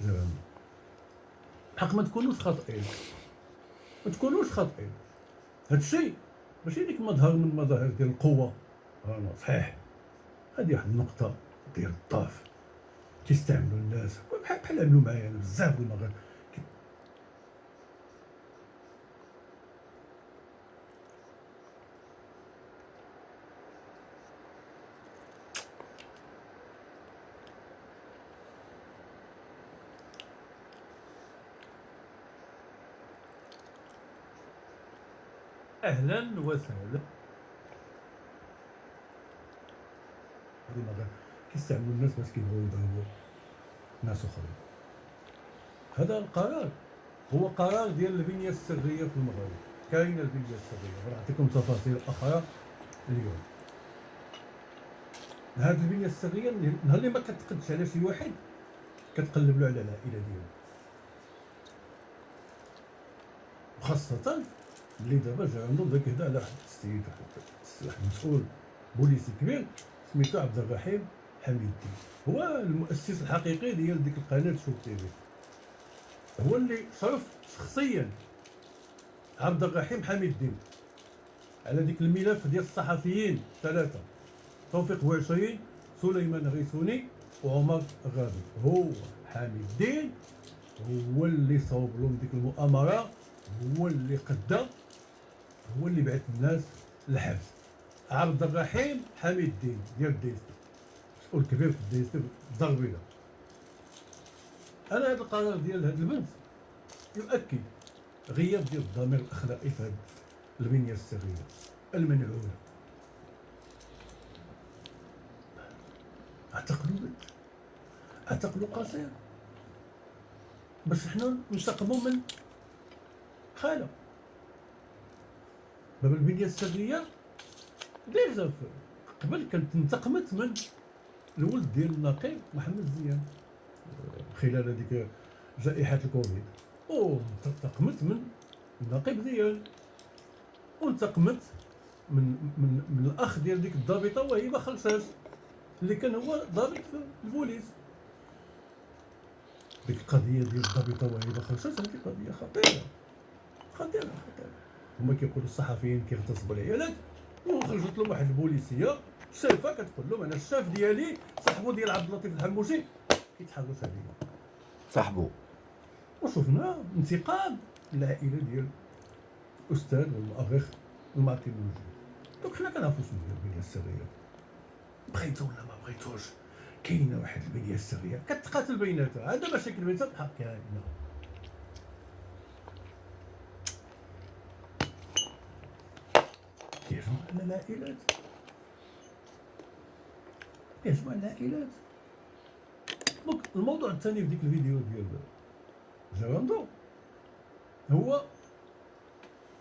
جيراندو. حق ما تكونوش خاطئين، ما تكونوش خاطئين. هادشي ماشي ديك مظهر من مظاهر ديال القوه، رانا صحيح هادي واحد النقطه ديال الضعف كيستعملوا الناس بحال عملوا معايا انا بزاف د المرات. اهلا وسهلا. هادي المرات كيستعملوا الناس باش كيبغيو يضربوا ناس اخرين. هذا القرار هو قرار ديال البنيه السريه في المغرب. كاينه البنيه السريه، غنعطيكم تفاصيل اخرى اليوم. هاد البنيه السريه نهار اللي ما كتقدش على شي واحد كتقلب له على العائله ديالو، وخاصه اللي دابا جا عنده بدا كيهضر على واحد السيد، واحد مسؤول بوليسي كبير سميتو عبد الرحيم حميد الدين، هو المؤسس الحقيقي ديال ديك القناه شوف تي في. هو اللي صرف شخصيا عبد الرحيم حميد الدين على ديك الملف ديال الصحفيين ثلاثه، توفيق بوعشرين، سليمان غيسوني، وعمر الغابي. هو حميد الدين هو اللي صوب لهم ديك المؤامره، هو اللي قدا، هو اللي بعث الناس للحبس. عبد الرحيم حميد الدين ديال الديستي، مسؤول كبير في الديستي الضربيله. انا هذا القرار ديال هاد البنت يؤكد غياب ديال الضمير الاخلاقي في هاد البنيه السريه المنعوله. اعتقلوا قصير باش حنا ننتقموا من خاله. باب البنيه السريه ديجا قبل كانت انتقمت من الولد ديال النقيب محمد زيان خلال هذيك جائحه الكوفيد، وانتقمت من النقيب ديال، وانتقمت من الاخ ديال ديك الضابطه وهبه خلشاش اللي كان هو ضابط في البوليس. ديك القضيه ديال الضابطه وهبه خلشاش هذه قضيه خطيره خطيره خطيره. هما كيقولوا الصحفيين كيغتصبوا العيالات، وخرجت لهم واحد البوليسيه شافه كتقول لهم انا الشاف ديالي صاحبو ديال عبد اللطيف الحموشي كيتحرش عليا صاحبو. وشفنا انتقام العائله ديال الاستاذ والمؤرخ المارتينوجي. دونك حنا كنعرفوا شنو هي البنيه السريه، بغيتو ولا ما بغيتوش كاينه واحد البنيه السريه كتقاتل بيناتها. هذا مشاكل بيناتها بحق كاينه. يجمع العائلات، يجمع العائلات. دونك الموضوع الثاني في ديك الفيديو ديال جيراندو هو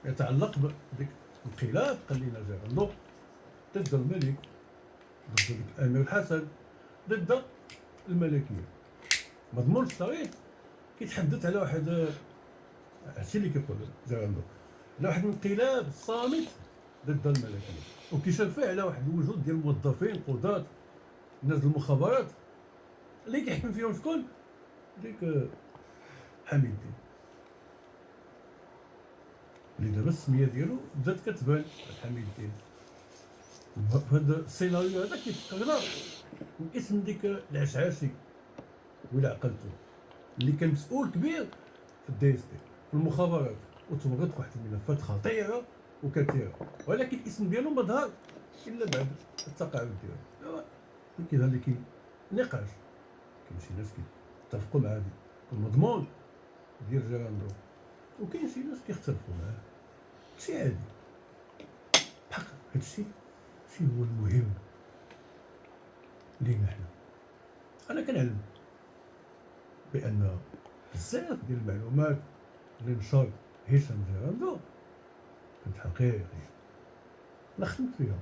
يتعلق بديك الانقلاب قال لنا جيراندو ضد الملك، ضد ديك الامير الحسن، ضد الملكيه. مضمون الشريط كيتحدث على واحد، هادشي اللي كيقول جيراندو، على واحد الانقلاب صامت ضد الملكيه، وكيشار فيه على واحد الوجود ديال الموظفين قضاة الناس المخابرات اللي كيحكم فيهم شكون؟ ديك حميد الدين، اللي دابا السميه ديالو بدات كتبان حميد الدين. هذا السيناريو هذا كيفكرنا باسم ديك العشعاشي ولا عقلتو، اللي كان مسؤول كبير في الديستي في المخابرات، وتورط في واحد الملفات خطيره وكثيره، ولكن الاسم ديالو ما ظهر الا بعد التقاعد ديالو. كاين اللي كاين نقاش، كاين شي ناس كيتفقوا مع هذا المضمون ديال جيراندو، وكاين شي ناس كيختلفوا معاه. شي عادي بحق. هادشي هو المهم لينا حنا. انا كنعلم بان بزاف ديال المعلومات اللي نشر هشام جيراندو كانت حقيقيه، انا خدمت فيها.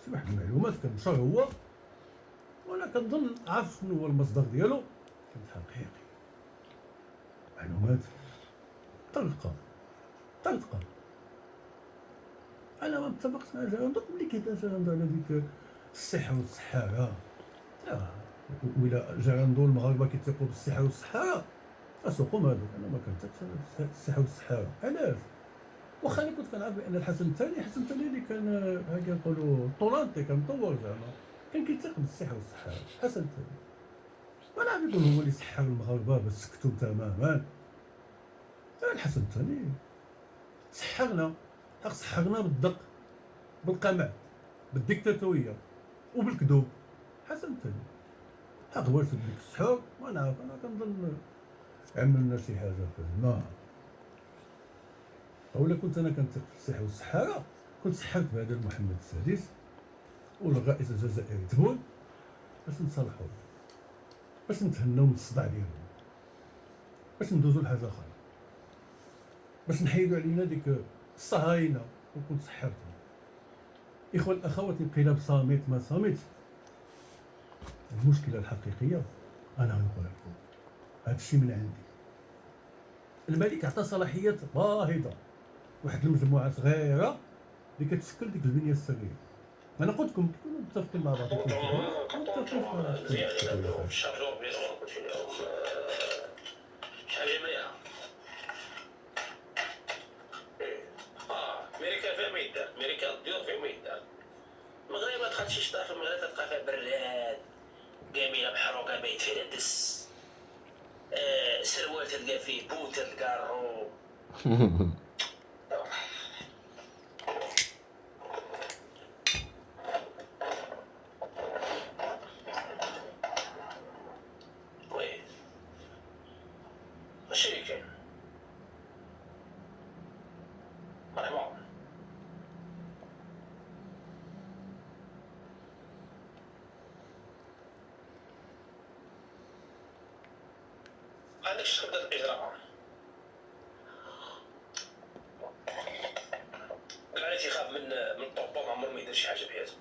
شي واحد المعلومات كنشر هو، وانا كنظن عارف شنو هو المصدر ديالو، كانت حقيقي. معلومات طلقه. انا ما اتفقت مع جيراندو ملي كيهضر جيراندو على ديك الصحه والسحاره. ولا جيراندو المغاربه كيتفقوا بالصحه والسحاره، اسوقهم هذوك. انا ما كنتكش انا السحر والسحاره. علاش؟ واخا انا كنت كنعرف بان الحسن الثاني اللي كان ها كنقولوا طولانتي، كان مطور زعما، كان كيثيق بالسحر والسحاره. الحسن الثاني وانا عم يقول هو اللي سحر المغاربه باش سكتوا تماما. الحسن الثاني سحرنا، حق سحرنا بالدق، بالقمع، بالديكتاتوريه وبالكذوب. حسن الثاني حق هو سد ديك السحور. ما نعرف، انا كنظن عملنا شي حاجه في الماء، اولا كنت انا كنثق في السحر والسحاره كنت سحرت بهذا محمد السادس والرئيس الجزائري تبون باش نصلحوا، باش نتهناو من الصداع ديالهم، باش ندوزو لحاجه اخرى، باش نحيدو علينا ديك الصهاينه. وكنت سحرتهم. اخوان الاخوات، انقلاب صامت ما صامت، المشكله الحقيقيه انا غنقول لكم هذا الشيء من عندي. الملك عطى صلاحيات باهظه واحد المجموعه صغيره اللي كتشكل ديك البنيه السريه. انا قلت لكم كنتوا متفقين مع بعضكم امريكا فيها ما يدار، امريكا الديور فيها ما يدار. المغرب ما دخلتش شي طرف، المغرب تلقى فيها براد قاميله بحروقه بايت فيها دس، سروال تلقى فيه بوت تلقى الرو. وي ماشي اللي كاين مرحبا. هذاك الشيء خدات الاجراء، قال لي تيخاف من الطوبه، ما عمره ما يدير شي حاجه بحياته.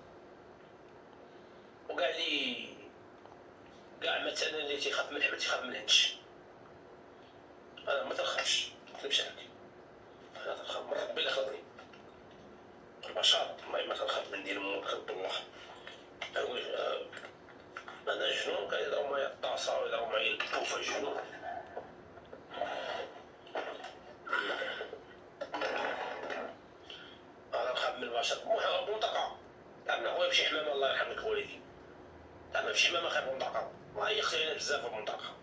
وقال لي كاع مثلا اللي تيخاف من الحبل تيخاف من الهنش. انا ما تنخافش، نكذبش عليك، انا تنخاف من ربي اللي خلقني. البشر ما تنخاف من دين مو خلق الله. انا جنون كيضربوا معايا الطاسه ويضربوا معايا البوفه الجنون. انا نخاف من البشر. منطقه تعرفنا خويا بشي حمامه، الله يرحم لك والدي، تعرفنا بشي حمامه خايف من المنطقه، الله يخسر علينا بزاف في المنطقه.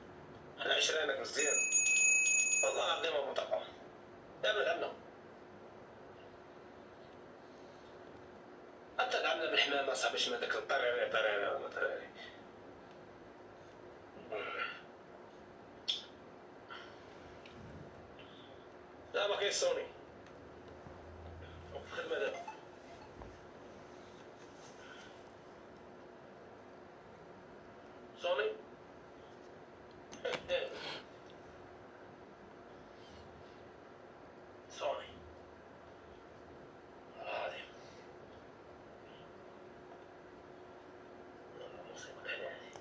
حنا عشرينك مزيان والله العظيم المنطقه تعرفنا حتى تعاملنا بالحمامه صاحبي، باش ما داك الطريري. لا ما كاين سوني في الخدمه دابا. سوني سوني العظيم والله مصيبه على هذه.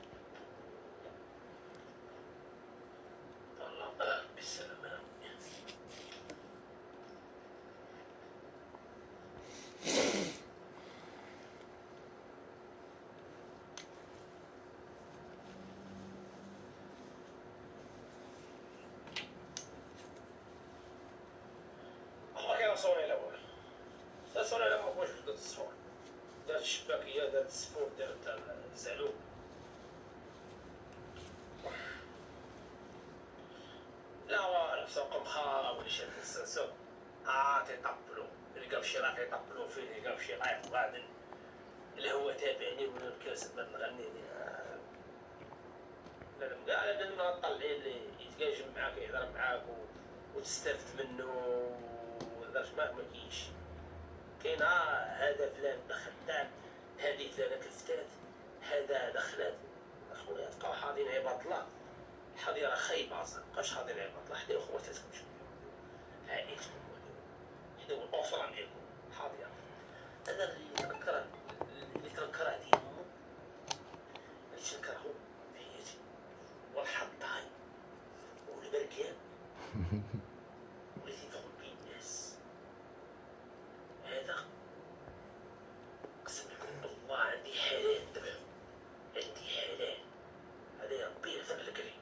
الله بالسلامه. الله كاين سوني الاول، سوني الا ما بغاش بدات الصفور، دارت الشباكيه، دارت السفور، دارت الزعلوب. لا والو سوق مخا ولا شي السوق تيطبلو، لقاو شي راه تيطبلو فيه، لقاو شي رايح غادي اللي هو تابعني ولا الكاسب نغني. لا كاع على بال ما طلعي اللي يتكاجم معاك يهضر معاك وتستافد منه ودرت ما كاينش. كاين هذا فلان خدام، هذه فلانه كفتات، هذا دخلات. اخويا تبقاو حاضرين عباد الله، حاضره خايبه اصلا، مابقاش حاضرين عباد الله. حداو خواتاتكم شويه، عائلتكم حداو الاسره ديالكم حاضره. هذا اللي تنكره ديالهم، اللي تنكرهو في حياتي، والحطاي والبركان واللي تيدخل بين الناس. هذا اقسم لكم بالله عندي حالات دابا، عندي حالات هذا ربي يغفر لك لي.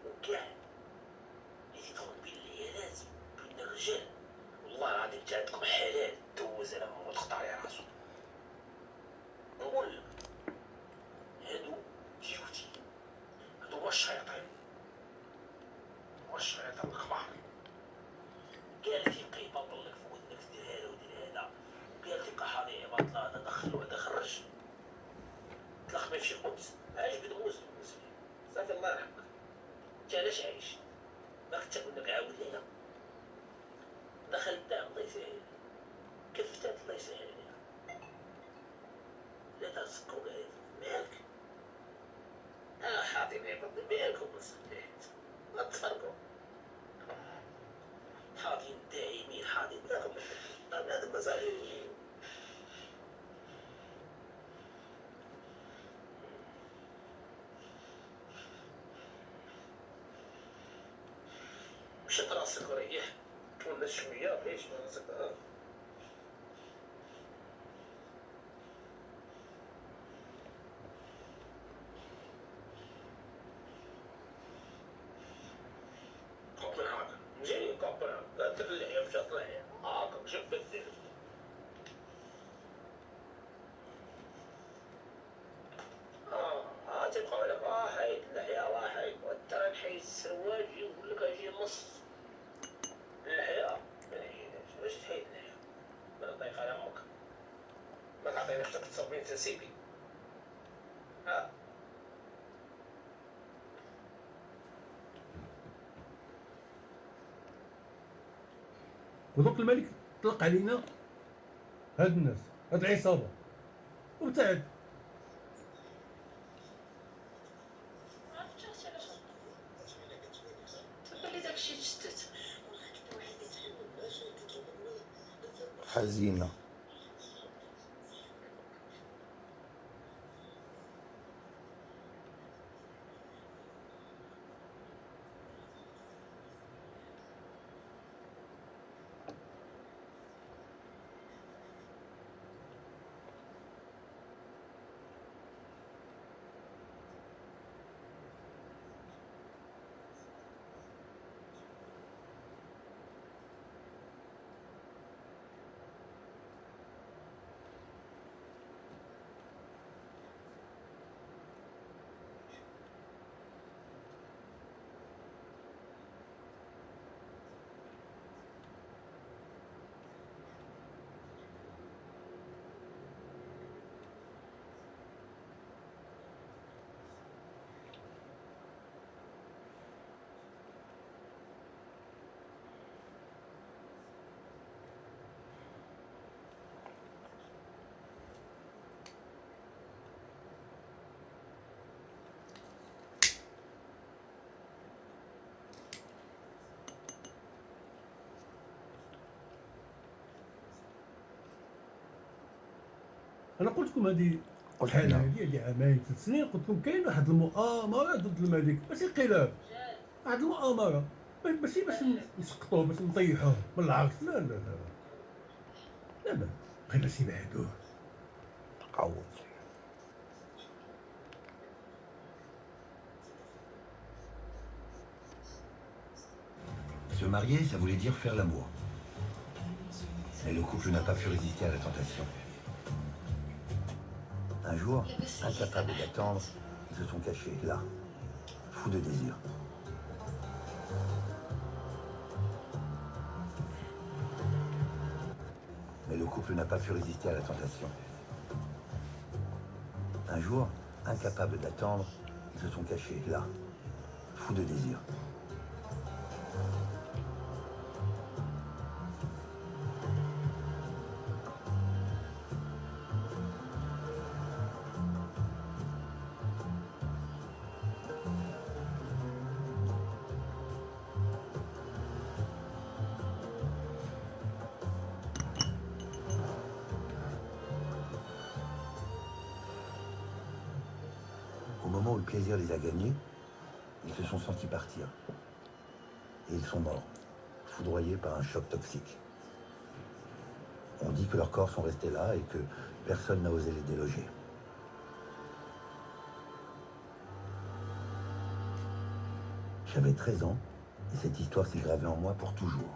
وكاع الرجال والله العظيم انت عندكم حلال دوز على مو تقطع عليه راسو. نقول لك هادو جيوتي، هادو هو الشياطين، هو الشياطين الكبار. قال لك يبقى يبطل لك في ودنك دير هذا ودير هذا، وقال لك هذه باطله هذا دخل وهذا خرج، تلخبط في شي خبز عجبك موز صافي الله يرحمك. انت علاش عايش؟ ما كنت تقول لك عاود لينا دخل الدار الله يسهل، كفتات الله يسهل عليها، لا تسكروا عليه مالك حاطين عباد مالكم مصلحت ما تفرقوا حاطين داعمين حاطين لكم هذا المسائل. شد راسك وريح تونس شويه ليش ما راسك كوبنهاغن جاي كوبنهاغن لا ترلع مشات طلع شوف بالذات تبقى لك حيد اللحية حيد وترى نحيد السروال يقول لك اجي نص اللحية ما نحيدهاش. واش تحيد اللحية؟ ما نطيق على امك، ما تعطي نفسك تصوبين تنسيبي ودوك الملك طلق علينا هاد الناس هاد العصابه وابتعد. حزينة. انا قلت لكم هذه قلت الحاله لنا. هذه عامين 3 سنين، قلت لكم كاين واحد المؤامره ضد الملك، ماشي انقلاب، واحد المؤامره ماشي باش نسقطوه باش نطيحوه من العرش، لا لا لا لا لا غير باش يبعدوه. تعوض. Se marier, ça voulait dire faire l'amour. Mais le couple n'a pas pu résister à la tentation. Un jour, incapables d'attendre, ils se sont cachés, là, fous de désir. Mais le couple n'a pas pu résister à la tentation. Un jour, incapables d'attendre, ils se sont cachés, là, fous de désir. Au moment où le plaisir les a gagnés, ils se sont sentis partir. Et ils sont morts, foudroyés par un choc toxique. On dit que leurs corps sont restés là et que personne n'a osé les déloger. J'avais 13 ans et cette histoire s'est gravée en moi pour toujours.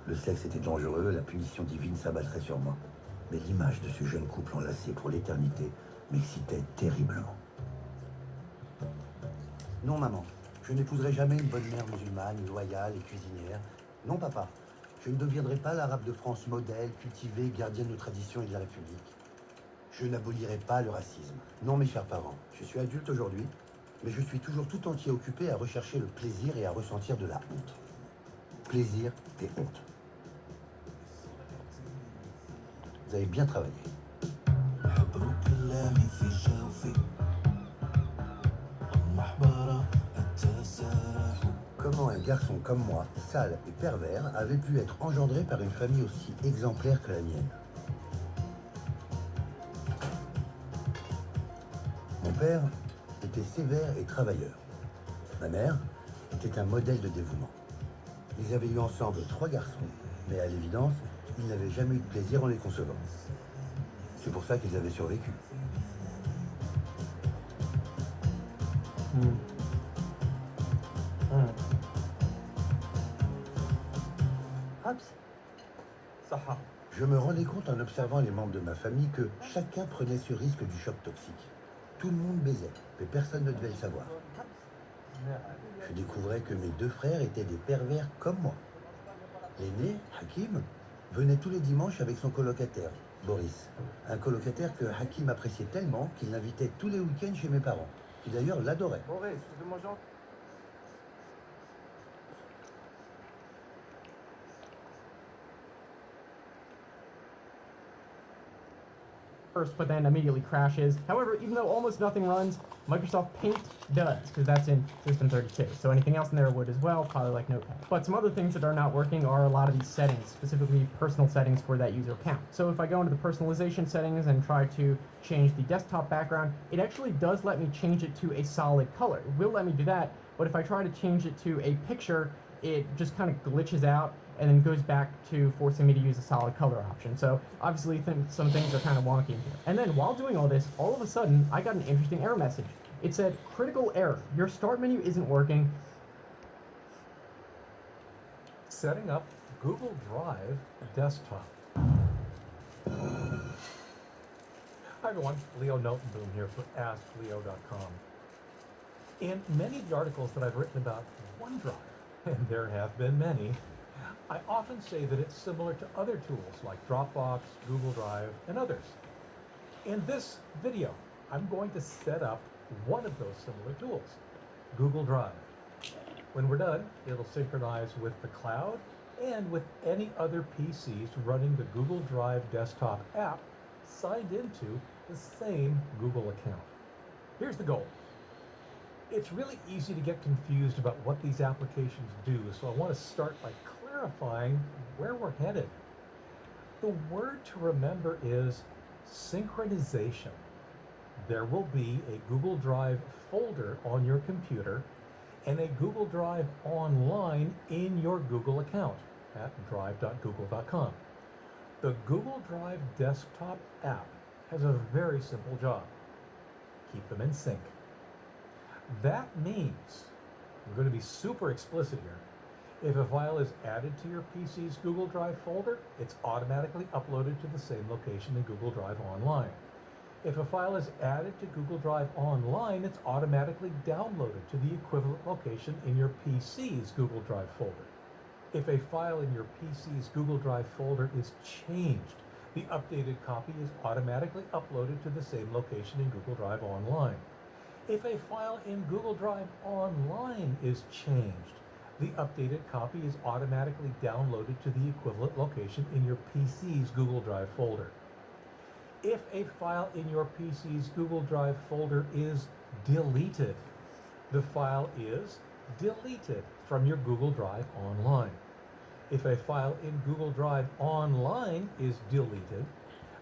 Le sexe était dangereux, la punition divine s'abattrait sur moi. Mais l'image de ce jeune couple enlacé pour l'éternité m'excitait terriblement. Non, maman, je n'épouserai jamais une bonne mère musulmane, loyale et cuisinière. Non, papa, je ne deviendrai pas l'arabe de France modèle, cultivé, gardien de nos traditions et de la République. Je n'abolirai pas le racisme. Non, mes chers parents, je suis adulte aujourd'hui, mais je suis toujours tout entier occupé à rechercher le plaisir et à ressentir de la honte. Plaisir et honte. Vous avez bien travaillé. Comment un garçon comme moi, sale et pervers, avait pu être engendré par une famille aussi exemplaire que la mienne? Mon père était sévère et travailleur. Ma mère était un modèle de dévouement. Ils avaient eu ensemble 3 garçons, mais à l'évidence, ils n'avaient jamais eu de plaisir en les concevant. C'est pour ça qu'ils avaient survécu. Je me rendais compte en observant les membres de ma famille que chacun prenait ce risque du choc toxique. Tout le monde baisait, mais personne ne devait le savoir. Je découvrais que mes 2 frères étaient des pervers comme moi. L'aîné, Hakim, venait tous les dimanches avec son colocataire, Boris. Un colocataire que Hakim appréciait tellement qu'il l'invitait tous les week-ends chez mes parents, qui d'ailleurs l'adoraient. Boris, excusez-moi, Jean. First, but then immediately crashes. However, even though almost nothing runs, Microsoft Paint does, because that's in System 32. So anything else in there would as well, probably like Notepad. But some other things that are not working are a lot of these settings, specifically personal settings for that user account. So if I go into the personalization settings and try to change the desktop background, it actually does let me change it to a solid color. It will let me do that, but if I try to change it to a picture, it just kind of glitches out and then goes back to forcing me to use a solid color option. So obviously some things are kind of wonky here. And then while doing all this, all of a sudden I got an interesting error message. It said, critical error, your start menu isn't working. Setting up Google Drive desktop. Hi everyone, Leo Notenboom here for AskLeo.com. In many of the articles that I've written about OneDrive, and there have been many, I often say that it's similar to other tools like Dropbox, Google Drive, and others. In this video, I'm going to set up one of those similar tools, Google Drive. When we're done, it'll synchronize with the cloud and with any other PCs running the Google Drive desktop app signed into the same Google account. Here's the goal. It's really easy to get confused about what these applications do, so I want to start by clarifying where we're headed. The word to remember is synchronization. There will be a Google Drive folder on your computer and a Google Drive online in your Google account at drive.google.com. The Google Drive desktop app has a very simple job. Keep them in sync. That means, I'm going to be super explicit here, if a file is added to your PC's Google Drive folder, it's automatically uploaded to the same location in Google Drive Online. If a file is added to Google Drive Online, it's automatically downloaded to the equivalent location in your PC's Google Drive folder. If a file in your PC's Google Drive folder is changed, the updated copy is automatically uploaded to the same location in Google Drive Online. If a file in Google Drive Online is changed, the updated copy is automatically downloaded to the equivalent location in your PC's Google Drive folder. If a file in your PC's Google Drive folder is deleted, the file is deleted from your Google Drive Online. If a file in Google Drive Online is deleted,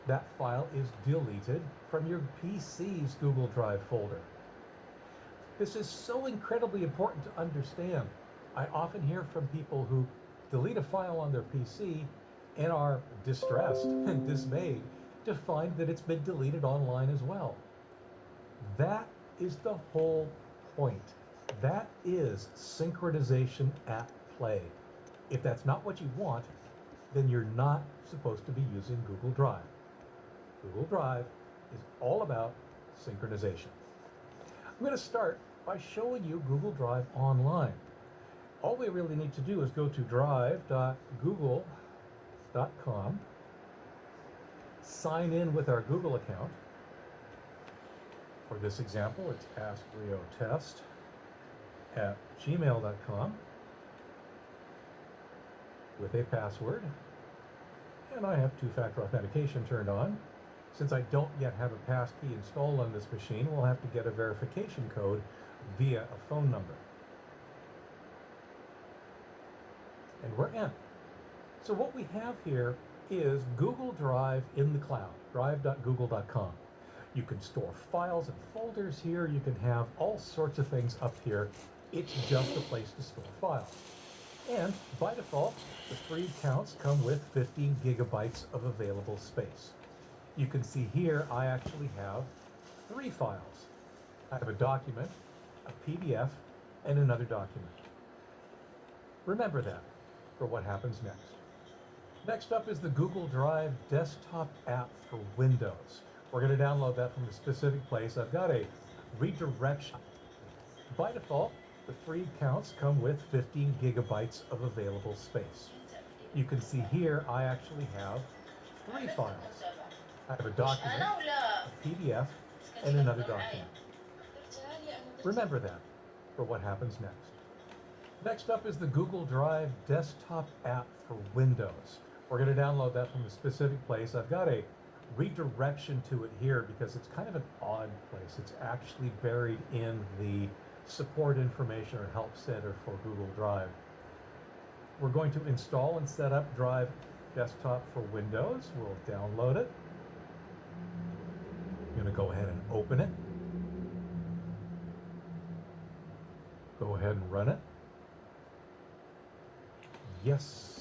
that file is deleted from your PC's Google Drive folder. This is so incredibly important to understand. I often hear from people who delete a file on their PC and are distressed and dismayed to find that it's been deleted online as well. That is the whole point. That is synchronization at play. If that's not what you want, then you're not supposed to be using Google Drive. Google Drive is all about synchronization. I'm going to start by showing you Google Drive online. All we really need to do is go to drive.google.com, sign in with our Google account. For this example, it's askleotest@gmail.com with a password. And I have two-factor authentication turned on. Since I don't yet have a passkey installed on this machine, we'll have to get a verification code via a phone number. And we're in. So what we have here is Google Drive in the cloud, drive.google.com. You can store files and folders here. You can have all sorts of things up here. It's just a place to store files. And by default, the free accounts come with 15 gigabytes of available space. You can see here I actually have 3 files. I have a document, a PDF, and another document. Remember that for what happens next. Next up is the Google Drive desktop app for Windows. We're going to download that from a specific place. I've got a redirection. By default, the free accounts come with 15 gigabytes of available space. You can see here I actually have 3 files. I have a document, a PDF, and another document. Remember that for what happens next. Next up is the Google Drive desktop app for Windows. We're going to download that from a specific place. I've got a redirection to it here because it's kind of an odd place. It's actually buried in the support information or help center for Google Drive. We're going to install and set up Drive Desktop for Windows. We'll download it. I'm going to go ahead and open it. Go ahead and run it. Yes.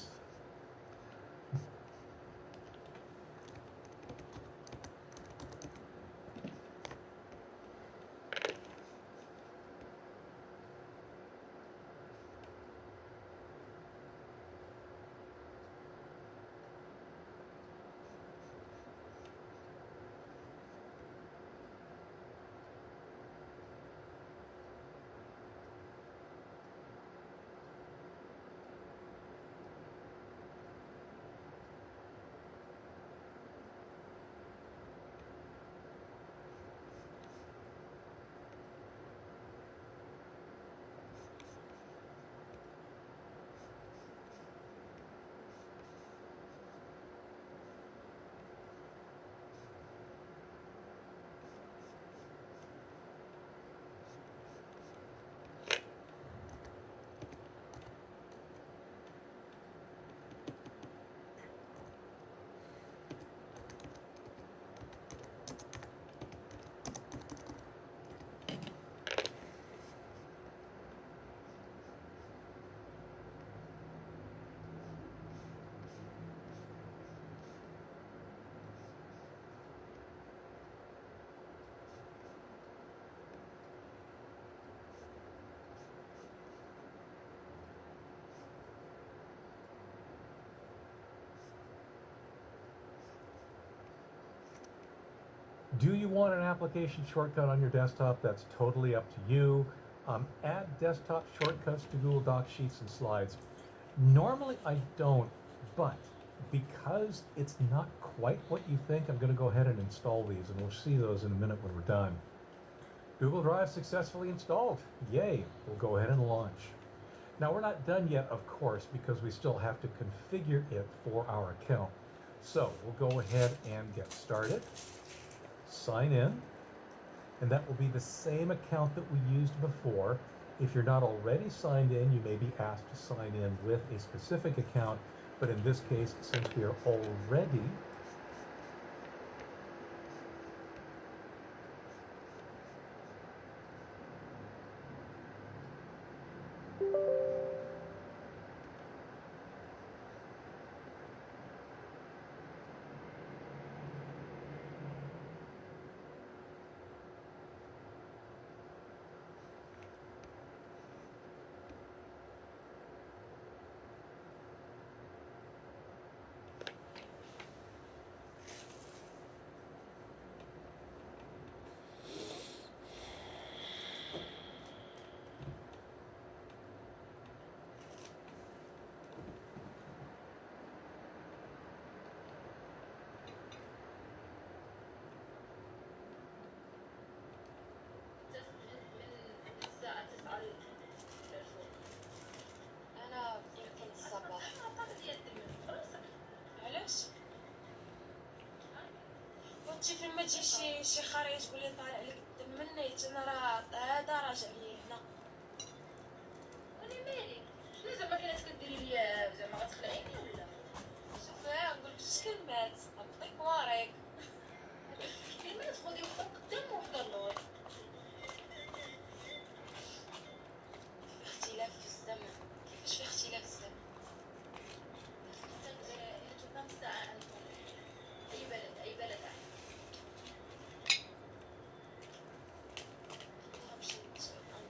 Do you want an application shortcut on your desktop? That's totally up to you. Add desktop shortcuts to Google Docs, Sheets, and Slides. Normally I don't, but because it's not quite what you think, I'm going to go ahead and install these, and we'll see those in a minute when we're done. Google Drive successfully installed. Yay! We'll go ahead and launch. Now we're not done yet, of course, because we still have to configure it for our account. So we'll go ahead and get started. Sign in, and that will be the same account that we used before. If you're not already signed in, you may be asked to sign in with a specific account, but in this case, since we are already شتي فين ما تجي شي خريط تقول لي طالع لك الدم من نيت انا راه هذا راجع لي هنا. وانا مالي شنو زعما كاينه كديري ليا زعما غتخلعيني ولا شوف نقول لك جوج كلمات نعطيك واريك. كلمات خدي وحده قدام وحده اللور. اختلاف في الزمن كيفاش في اختلاف الزمن؟ كم ساعه اي بلد اي بلد نمشي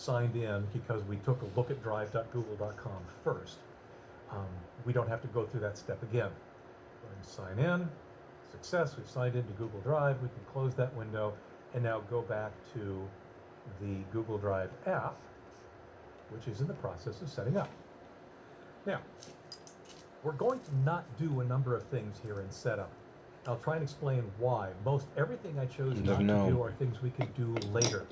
signed in because we took a look at drive.google.com first, we don't have to go through that step again. Go ahead and sign in. Success, we've signed into Google Drive. We can close that window and now go back to the Google Drive app, which is in the process of setting up. Now, we're going to not do a number of things here in setup. I'll try and explain why. Most everything I chose not to do are things we could do later.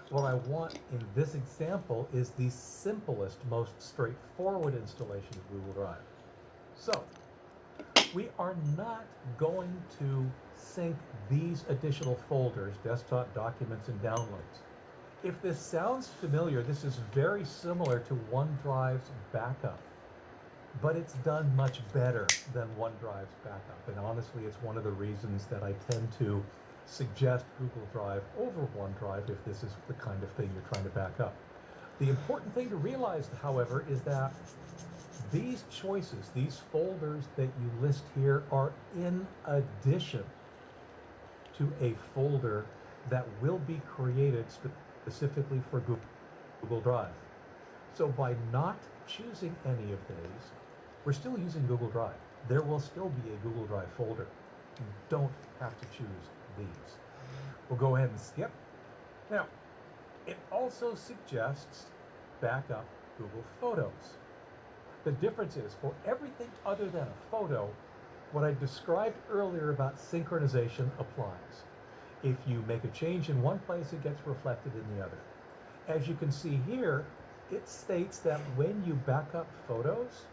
What I want in this example is the simplest, most straightforward installation of Google Drive. So, we are not going to sync these additional folders, desktop, documents, and downloads. If this sounds familiar, this is very similar to OneDrive's backup, but it's done much better than OneDrive's backup. And honestly, it's one of the reasons that I tend to suggest Google Drive over OneDrive if this is the kind of thing you're trying to back up. The important thing to realize, however, is that these choices, these folders that you list here, are in addition to a folder that will be created specifically for Google Drive. So by not choosing any of these, we're still using Google Drive. There will still be a Google Drive folder. You don't have to choose these. We'll go ahead and skip. Now, it also suggests backup Google Photos. The difference is, for everything other than a photo, what I described earlier about synchronization applies. If you make a change in one place, it gets reflected in the other. As you can see here, it states that when you back up photos,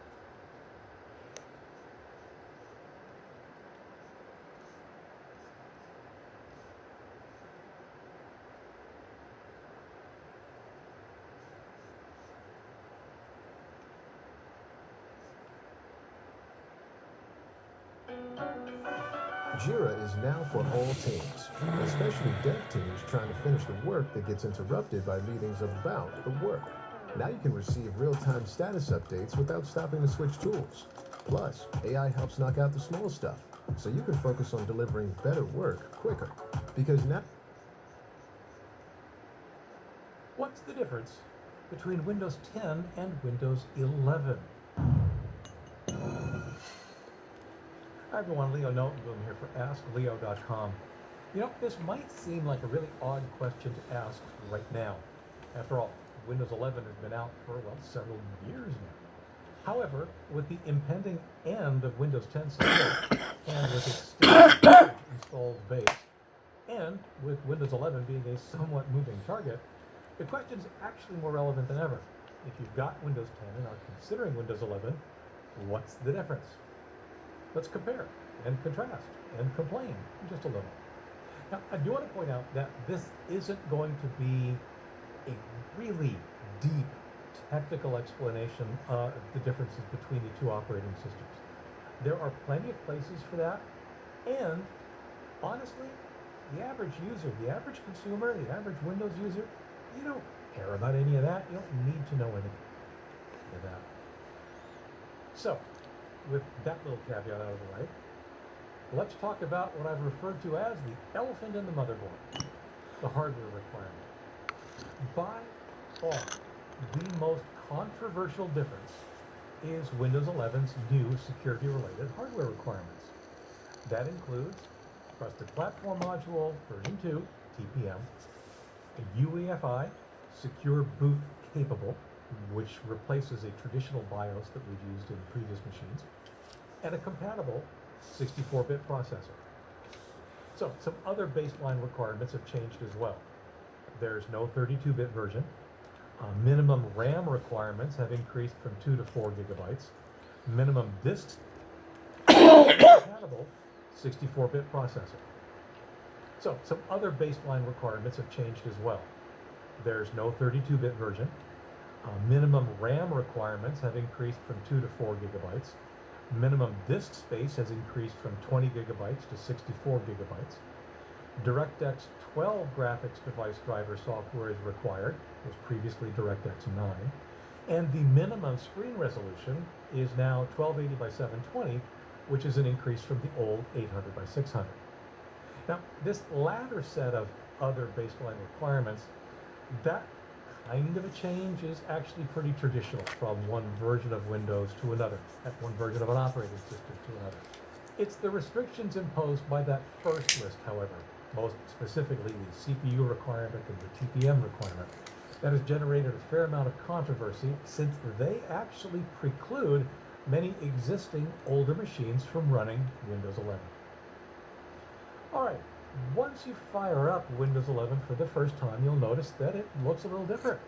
Jira is now for all teams, especially dev teams trying to finish the work that gets interrupted by meetings about the work. Now you can receive real-time status updates without stopping to switch tools. Plus, AI helps knock out the small stuff, so you can focus on delivering better work quicker. Because now... What's the difference between Windows 10 and Windows 11? Hi everyone, Leo Notenboom here for AskLeo.com. You know, this might seem like a really odd question to ask right now. After all, Windows 11 has been out for, well, several years now. However, with the impending end of Windows 10 support, and with extensive installed base, and with Windows 11 being a somewhat moving target, the question is actually more relevant than ever. If you've got Windows 10 and are considering Windows 11, what's the difference? Let's compare and contrast and complain just a little. Now, I do want to point out that this isn't going to be a really deep technical explanation of the differences between the two operating systems. There are plenty of places for that, and honestly, the average user, the average consumer, the average Windows user, you don't care about any of that. You don't need to know anything of that. So, with that little caveat out of the way, let's talk about what I've referred to as the elephant in the motherboard, the hardware requirement. By far, the most controversial difference is Windows 11's new security-related hardware requirements. That includes Trusted Platform Module version 2, TPM, a UEFI, Secure Boot Capable, which replaces a traditional BIOS that we've used in previous machines, and a compatible 64-bit processor. So, some other baseline requirements have changed as well. There's no 32-bit version. Minimum RAM requirements have increased from 2 to 4 gigabytes. Minimum disk compatible 64-bit processor. So, some other baseline requirements have changed as well. There's no 32-bit version. Minimum RAM requirements have increased from 2 to 4 gigabytes. Minimum disk space has increased from 20 gigabytes to 64 gigabytes. DirectX 12 graphics device driver software is required, was previously DirectX 9. And the minimum screen resolution is now 1280 by 720, which is an increase from the old 800 by 600. Now, this latter set of other baseline requirements, that kind of a change is actually pretty traditional from one version of Windows to another, at one version of an operating system to another. It's the restrictions imposed by that first list, however, most specifically the CPU requirement and the TPM requirement, that has generated a fair amount of controversy since they actually preclude many existing older machines from running Windows 11. All right, once you fire up Windows 11 for the first time, you'll notice that it looks a little different.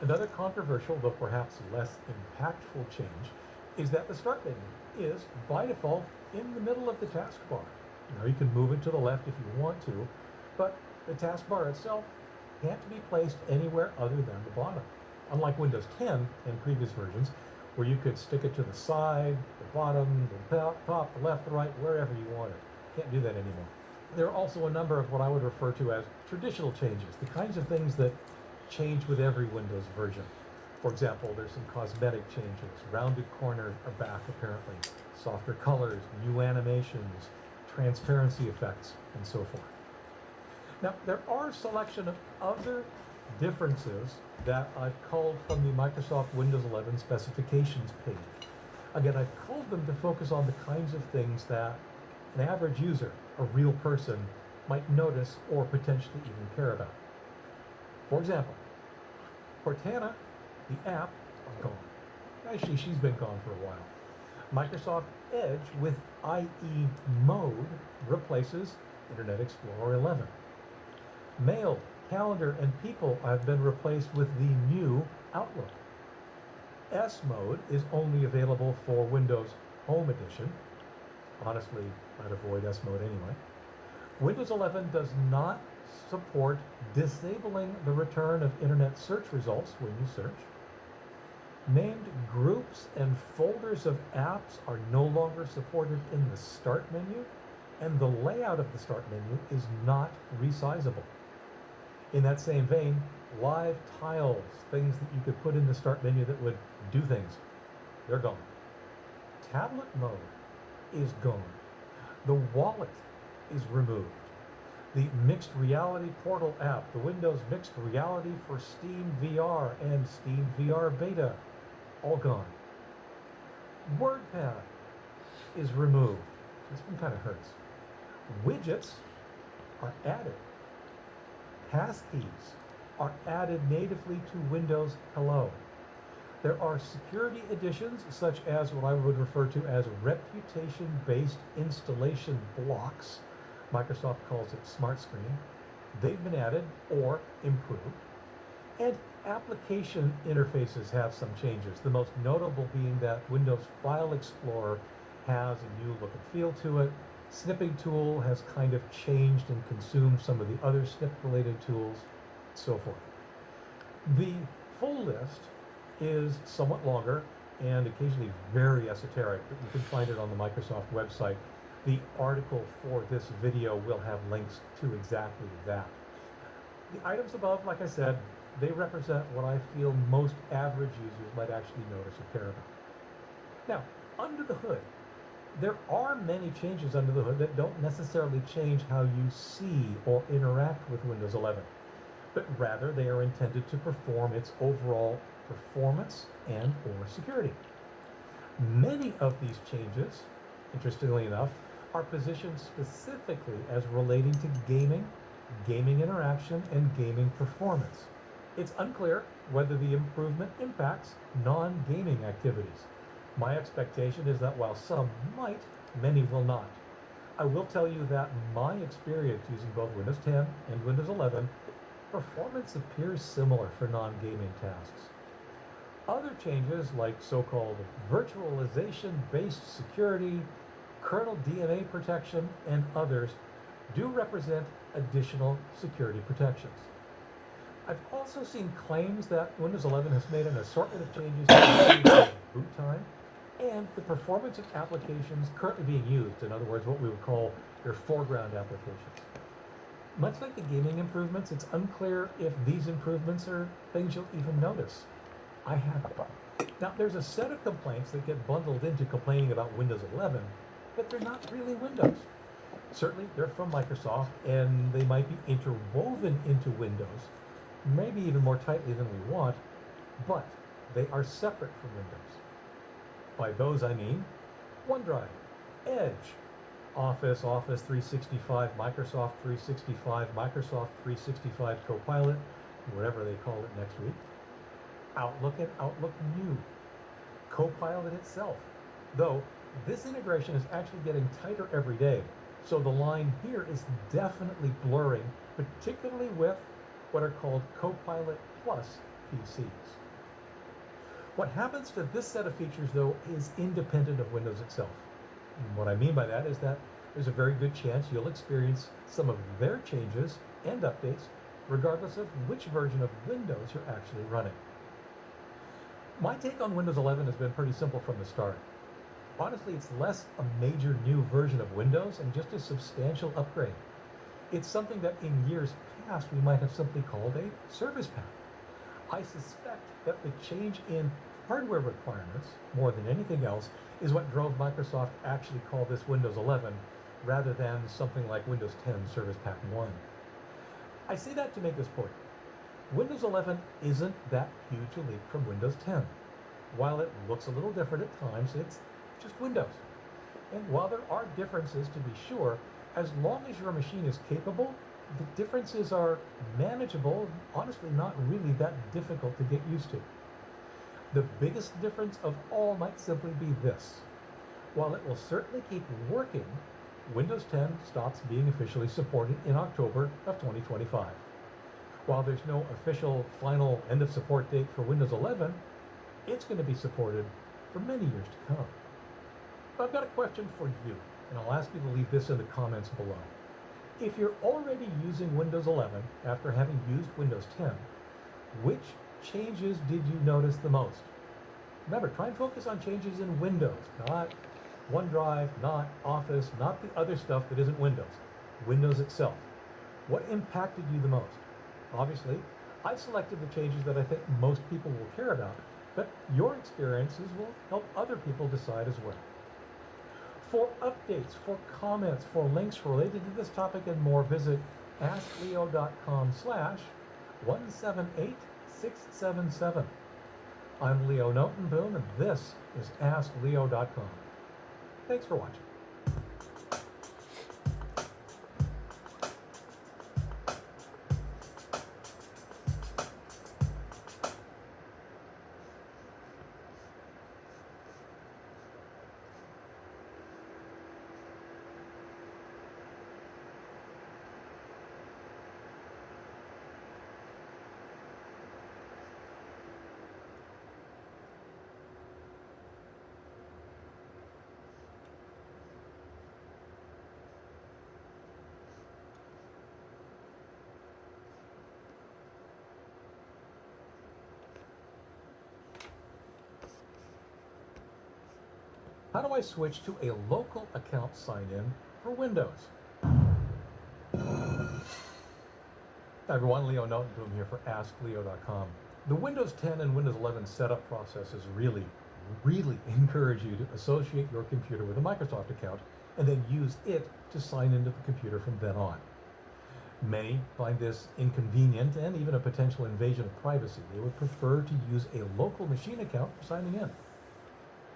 Another controversial, though perhaps less impactful change, is that the Start menu is, by default, in the middle of the taskbar. Now you can move it to the left if you want to, but the taskbar itself can't be placed anywhere other than the bottom. Unlike Windows 10 and previous versions, where you could stick it to the side, the bottom, the top, the left, the right, wherever you want it. Can't do that anymore. There are also a number of what I would refer to as traditional changes, the kinds of things that change with every Windows version. For example, there's some cosmetic changes, rounded corners are back apparently, softer colors, new animations, transparency effects, and so forth. Now, there are a selection of other differences that I've culled from the Microsoft Windows 11 specifications page. Again, I've culled them to focus on the kinds of things that an average user, a real person, might notice or potentially even care about. For example, Cortana, the app, is gone. Actually, she's been gone for a while. Microsoft Edge with IE Mode replaces Internet Explorer 11. Mail, Calendar, and People have been replaced with the new Outlook. S Mode is only available for Windows Home Edition. Honestly, I'd avoid S Mode anyway. Windows 11 does not support disabling the return of Internet search results when you search. Named groups and folders of apps are no longer supported in the Start menu, and the layout of the Start menu is not resizable. In that same vein, live tiles, things that you could put in the Start menu that would do things, they're gone. Tablet mode is gone. The wallet is removed. The Mixed Reality Portal app, the Windows Mixed Reality for Steam VR and Steam VR Beta, all gone. WordPad is removed. This one kind of hurts. Widgets are added. Passkeys are added natively to Windows Hello. There are security additions, such as what I would refer to as reputation-based installation blocks. Microsoft calls it Smart Screen. They've been added or improved. And application interfaces have some changes, the most notable being that Windows File Explorer has a new look and feel to it. Snipping tool has kind of changed and consumed some of the other snip-related tools, so forth. The full list is somewhat longer and occasionally very esoteric, but you can find it on the Microsoft website. The article for this video will have links to exactly that. The items above, like I said, they represent what I feel most average users might actually notice or care about. Now, under the hood, there are many changes under the hood that don't necessarily change how you see or interact with Windows 11, but rather they are intended to perform its overall performance and or security. Many of these changes, interestingly enough, are positioned specifically as relating to gaming, gaming interaction, and gaming performance. It's unclear whether the improvement impacts non-gaming activities. My expectation is that while some might, many will not. I will tell you that my experience using both Windows 10 and Windows 11, performance appears similar for non-gaming tasks. Other changes like so-called virtualization-based security, kernel DMA protection, and others do represent additional security protections. I've also seen claims that Windows 11 has made an assortment of changes to boot time and the performance of applications currently being used, in other words, what we would call your foreground applications. Much like the gaming improvements, it's unclear if these improvements are things you'll even notice. I haven't. Now, there's a set of complaints that get bundled into complaining about Windows 11, but they're not really Windows. Certainly, they're from Microsoft, and they might be interwoven into Windows, maybe even more tightly than we want, but they are separate from Windows. By those I mean OneDrive, Edge, Office, Office 365, Microsoft 365, Microsoft 365 Copilot, whatever they call it next week, Outlook and Outlook New, Copilot itself, though this integration is actually getting tighter every day, so the line here is definitely blurring, particularly with what are called Copilot Plus PCs. What happens to this set of features, though, is independent of Windows itself. And what I mean by that is that there's a very good chance you'll experience some of their changes and updates regardless of which version of Windows you're actually running. My take on Windows 11 has been pretty simple from the start. Honestly, it's less a major new version of Windows and just a substantial upgrade. It's something that in years past we might have simply called a service pack. I suspect that the change in hardware requirements, more than anything else, is what drove Microsoft actually call this Windows 11 rather than something like Windows 10 Service Pack 1. I say that to make this point. Windows 11 isn't that huge a leap from Windows 10. While it looks a little different at times, it's just Windows. And while there are differences to be sure, as long as your machine is capable, the differences are manageable, honestly not really that difficult to get used to. The biggest difference of all might simply be this. While it will certainly keep working, Windows 10 stops being officially supported in October of 2025. While there's no official final end of support date for Windows 11, it's going to be supported for many years to come. I've got a question for you, and I'll ask you to leave this in the comments below. If you're already using Windows 11 after having used Windows 10, which changes did you notice the most? Remember, try and focus on changes in Windows, not OneDrive, not Office, not the other stuff that isn't Windows. Windows itself. What impacted you the most? Obviously, I've selected the changes that I think most people will care about, but your experiences will help other people decide as well. For updates, for comments, for links related to this topic and more, visit askleo.com/178677. I'm Leo Notenboom, and this is AskLeo.com. Thanks for watching. How do I switch to a local account sign-in for Windows? Hi everyone, Leo Notenboom here for AskLeo.com. The Windows 10 and Windows 11 setup processes really encourage you to associate your computer with a Microsoft account and then use it to sign into the computer from then on. Many find this inconvenient and even a potential invasion of privacy. They would prefer to use a local machine account for signing in.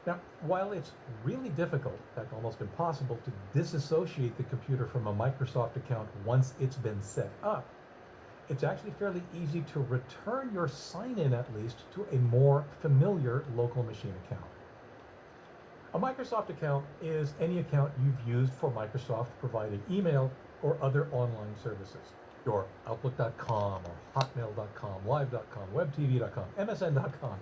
Now, while it's really difficult, in fact almost impossible, to disassociate the computer from a Microsoft account once it's been set up, it's actually fairly easy to return your sign-in at least to a more familiar local machine account. A Microsoft account is any account you've used for Microsoft provided email or other online services. Your Outlook.com or Hotmail.com, Live.com, WebTV.com, MSN.com,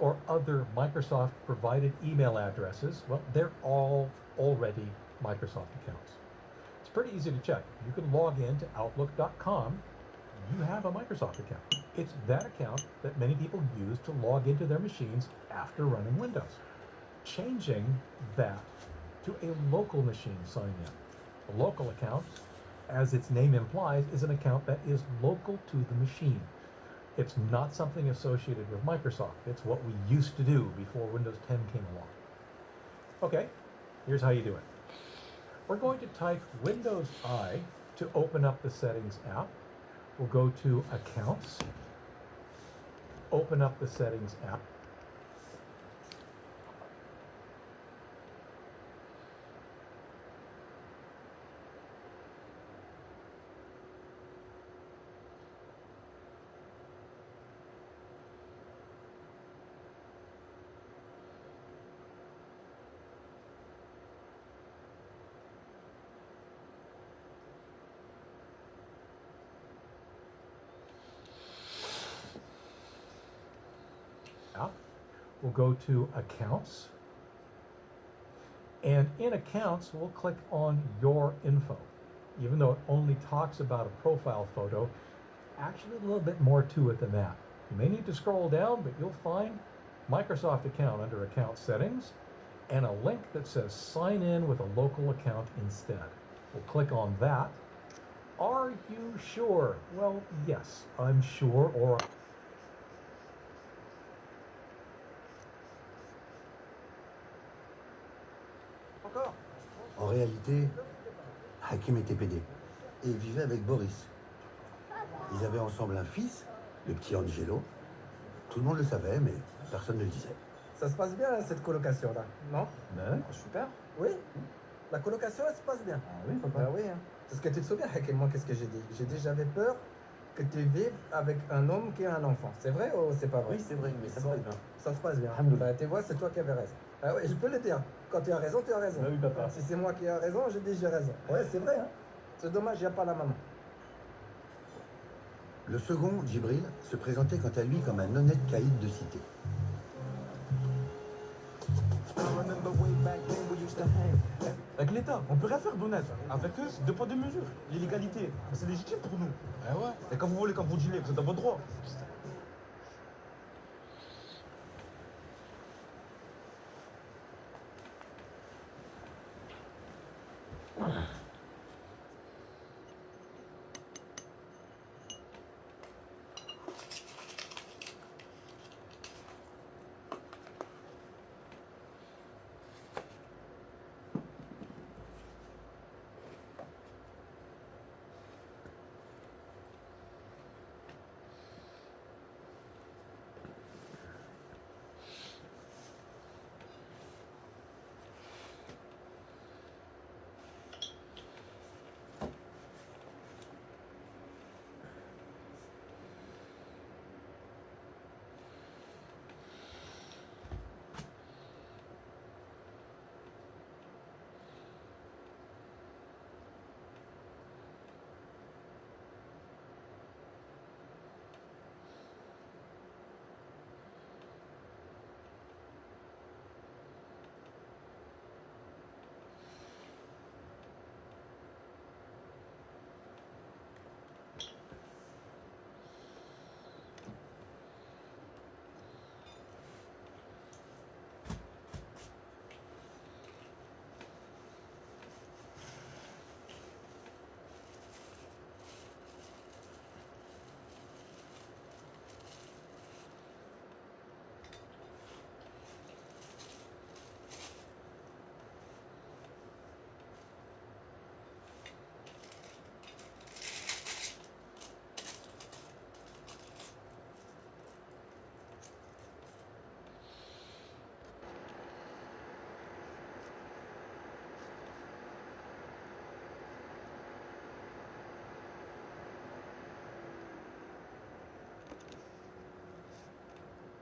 or other Microsoft provided email addresses, well, they're all already Microsoft accounts. It's pretty easy to check. You can log in to Outlook.com. You have a Microsoft account. It's that account that many people use to log into their machines after running Windows. Changing that to a local machine sign-in. A local account, as its name implies, is an account that is local to the machine. It's not something associated with Microsoft. It's what we used to do before Windows 10 came along. Okay, here's how you do it. We're going to type Windows I to open up the Settings app. We'll go to Accounts, open up the Settings app. We'll go to Accounts. And in Accounts, we'll click on Your Info. Even though it only talks about a profile photo, actually a little bit more to it than that. You may need to scroll down, but you'll find Microsoft account under Account Settings and a link that says Sign in with a local account instead. We'll click on that. Are you sure? Well, yes, I'm sure, or En réalité, Hakim était PD et vivait avec Boris. Ils avaient ensemble un fils, le petit Angelo. Tout le monde le savait, mais personne ne le disait. Ça se passe bien, là, cette colocation-là, non? Ben, Super. Oui. La colocation, elle se passe bien. ah oui, papa. Ah oui, hein. Parce que tu te souviens, Hakim, moi, qu'est-ce que j'ai dit? J'ai dit, j'avais peur que tu vives avec un homme qui a un enfant. C'est vrai ou c'est pas vrai? Oui, c'est vrai, mais ça se passe bien. Ça se passe bien. Alhamdoulilah. Bah, tu vois, c'est toi qui avais raison. Ah oui, je peux le dire. Quand tu as raison, tu as raison. Ben oui, papa. Si c'est moi qui ai raison, je dis j'ai raison. Ouais, c'est vrai, hein. C'est dommage, il n'y a pas la maman. Le second, Djibril, se présentait quant à lui comme un honnête caïd de cité. Avec l'État, on peut rien faire d'honnête. Avec eux, c'est deux poids deux mesures. L'illégalité, c'est légitime pour nous. Ah ouais. Et quand vous voulez, quand vous dealez, vous êtes dans votre droit.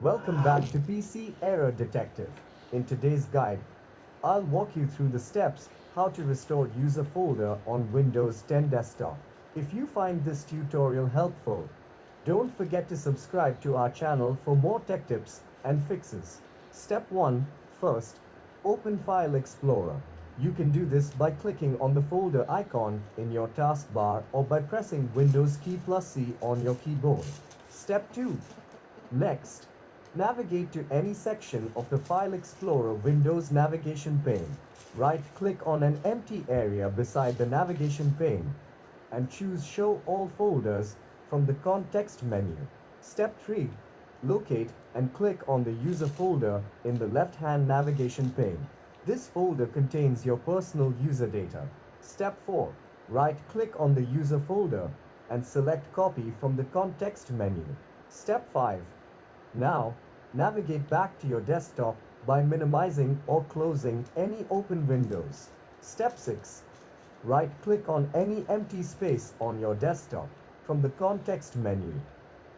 Welcome back to PC Error Detective. In today's guide, I'll walk you through the steps how to restore user folder on Windows 10 desktop. If you find this tutorial helpful, don't forget to subscribe to our channel for more tech tips and fixes. Step 1. First, open File Explorer. You can do this by clicking on the folder icon in your taskbar or by pressing Windows key plus C on your keyboard. Step 2. Next, navigate to any section of the File Explorer Windows navigation pane. Right-click on an empty area beside the navigation pane and choose Show All Folders from the context menu. Step 3. Locate and click on the user folder in the left-hand navigation pane. This folder contains your personal user data. Step 4. Right-click on the user folder and select Copy from the context menu. Step 5. Now, navigate back to your desktop by minimizing or closing any open windows. Step 6. Right-click on any empty space on your desktop from the context menu.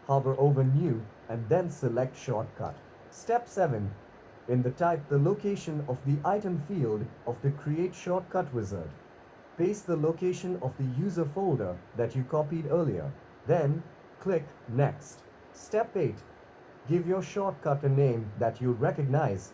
Hover over New and then select Shortcut. Step 7. In the Type the location of the item field of the Create Shortcut wizard. Paste the location of the user folder that you copied earlier. Then, click Next. Step 8. Give your shortcut a name that you recognize,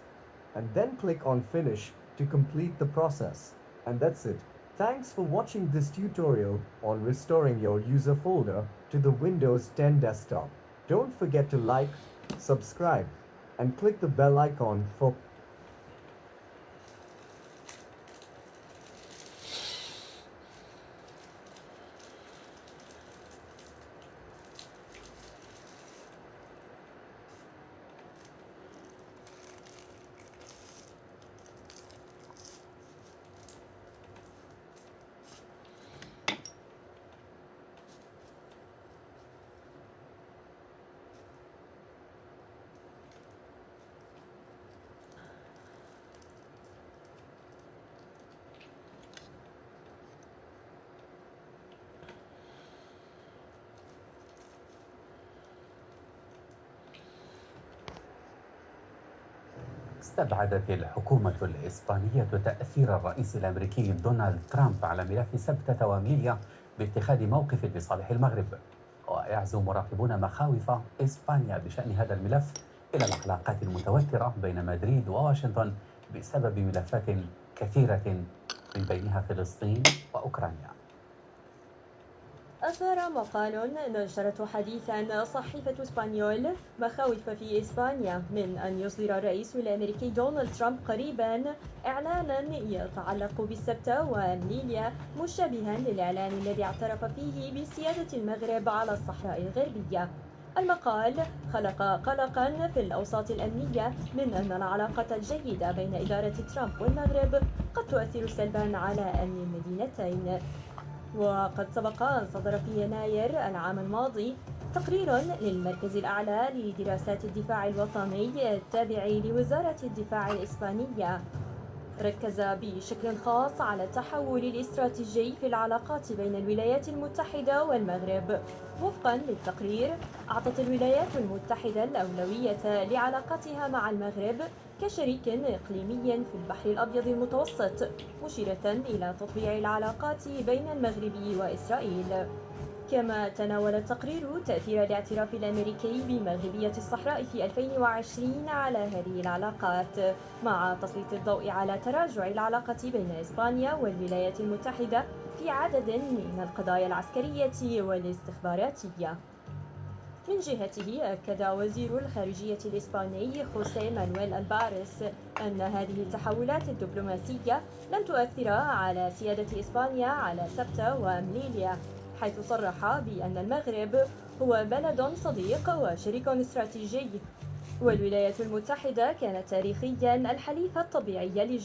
and then click on Finish to complete the process. And that's it. Thanks for watching this tutorial on restoring your user folder to the Windows 10 desktop. Don't forget to like, subscribe, and click the bell icon for استبعدت الحكومة الإسبانية تأثير الرئيس الأمريكي دونالد ترامب على ملف سبتة وميليا باتخاذ موقف لصالح المغرب، ويعزو مراقبون مخاوف إسبانيا بشأن هذا الملف إلى العلاقات المتوترة بين مدريد وواشنطن بسبب ملفات كثيرة من بينها فلسطين وأوكرانيا. أثار مقال نشرته حديثا صحيفة اسبانيول مخاوف في إسبانيا من أن يصدر الرئيس الأمريكي دونالد ترامب قريبا إعلانا يتعلق بالسبتة وميليا مشابها للإعلان الذي اعترف فيه بسيادة المغرب على الصحراء الغربية. المقال خلق قلقا في الأوساط الأمنية من أن العلاقة الجيدة بين إدارة ترامب والمغرب قد تؤثر سلبا على أمن المدينتين. وقد سبق أن صدر في يناير العام الماضي تقرير للمركز الأعلى لدراسات الدفاع الوطني التابع لوزارة الدفاع الإسبانية، ركز بشكل خاص على التحول الاستراتيجي في العلاقات بين الولايات المتحدة والمغرب. وفقا للتقرير، أعطت الولايات المتحدة الأولوية لعلاقاتها مع المغرب كشريك إقليمي في البحر الأبيض المتوسط، مشيرة إلى تطويع العلاقات بين المغرب وإسرائيل. كما تناول التقرير تأثير الاعتراف الأمريكي بمغربية الصحراء في 2020 على هذه العلاقات، مع تسليط الضوء على تراجع العلاقة بين إسبانيا والولايات المتحدة في عدد من القضايا العسكرية والاستخباراتية. من جهته أكد وزير الخارجية الإسباني خوسيه مانويل الباريس أن هذه التحولات الدبلوماسية لن تؤثر على سيادة إسبانيا على سبتة ومليليا، حيث صرح بأن المغرب هو بلد صديق وشريك استراتيجي، والولايات المتحدة كانت تاريخيا الحليف الطبيعي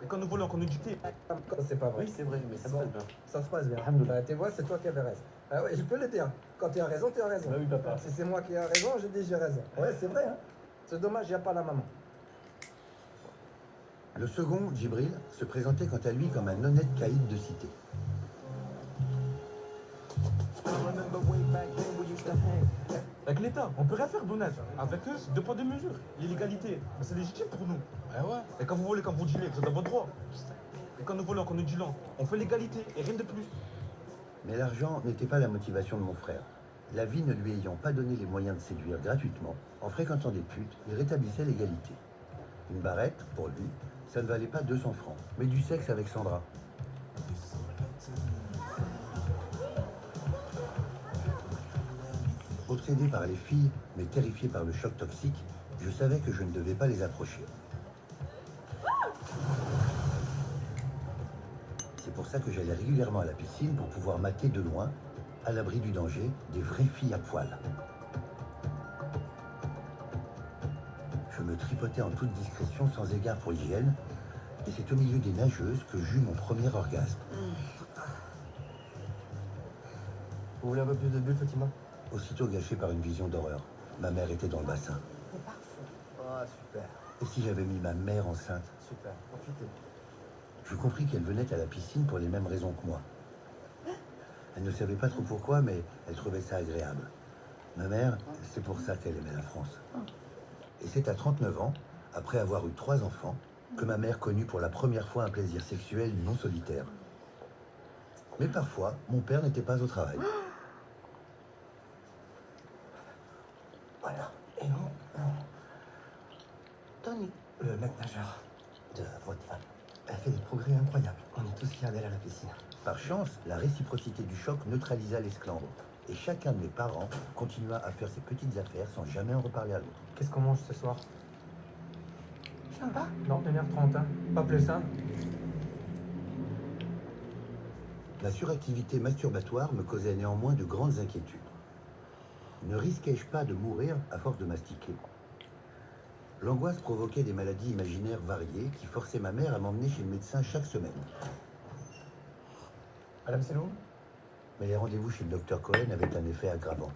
Et quand nous volons, qu'on nous dictait. C'est pas vrai. Oui, c'est vrai, mais ça se Bon, passe bien. Ça se passe bien. Alhamdoulilah. Bah, tu vois, c'est toi qui avais raison. Ah ouais, je peux le dire. Quand tu as raison, tu as raison. Bah oui, papa. Si c'est moi qui ai raison, je dis j'ai raison. Ouais, c'est vrai. Hein. C'est dommage, il n'y a pas la maman. Le second, Djibril, se présentait quant à lui comme un honnête caïd de cité. Avec l'État, on peut rien faire, Bonnet. Avec eux, c'est deux poids, deux mesures. L'illégalité, bah, c'est légitime pour nous. Ouais. Et quand vous volez, quand vous dealez, vous êtes dans votre droit. Et quand nous volons, quand nous dealons, on fait l'égalité et rien de plus. Mais l'argent n'était pas la motivation de mon frère. La vie ne lui ayant pas donné les moyens de séduire gratuitement, en fréquentant des putes, il rétablissait l'égalité. Une barrette, pour lui, ça ne valait pas 200 francs, mais du sexe avec Sandra. Obsédé par les filles, mais terrifié par le choc toxique, je savais que je ne devais pas les approcher. C'est pour ça que j'allais régulièrement à la piscine pour pouvoir mater de loin, à l'abri du danger, des vraies filles à poil. Je me tripotais en toute discrétion, sans égard pour l'hygiène, et c'est au milieu des nageuses que j'eus mon premier orgasme. Vous voulez un peu plus de bulles, Fatima? Aussitôt gâché par une vision d'horreur. Ma mère était dans le bassin. C'est parfait. Ah, super. Et si j'avais mis ma mère enceinte? Super. Profitez. Je compris qu'elle venait à la piscine pour les mêmes raisons que moi. Elle ne savait pas trop pourquoi, mais elle trouvait ça agréable. Ma mère, c'est pour ça qu'elle aimait la France. Et c'est à 39 ans, après avoir eu 3 enfants, que ma mère connut pour la première fois un plaisir sexuel non solitaire. Mais parfois, mon père n'était pas au travail. Voilà. Et non. Tony, le maître nageur de votre femme, elle fait des progrès incroyables. On est tous fiers d'elle à la piscine. Par chance, la réciprocité du choc neutralisa l'esclandre. Et chacun de mes parents continua à faire ses petites affaires sans jamais en reparler à l'autre. Qu'est-ce qu'on mange ce soir? Sympa. Non, 1h30, hein. Pas plus, hein. La suractivité masturbatoire me causait néanmoins de grandes inquiétudes. Ne risquais-je pas de mourir à force de mastiquer? L'angoisse provoquait des maladies imaginaires variées qui forçaient ma mère à m'emmener chez le médecin chaque semaine. Madame Selou? Mais les rendez-vous chez le docteur Cohen avaient un effet aggravant.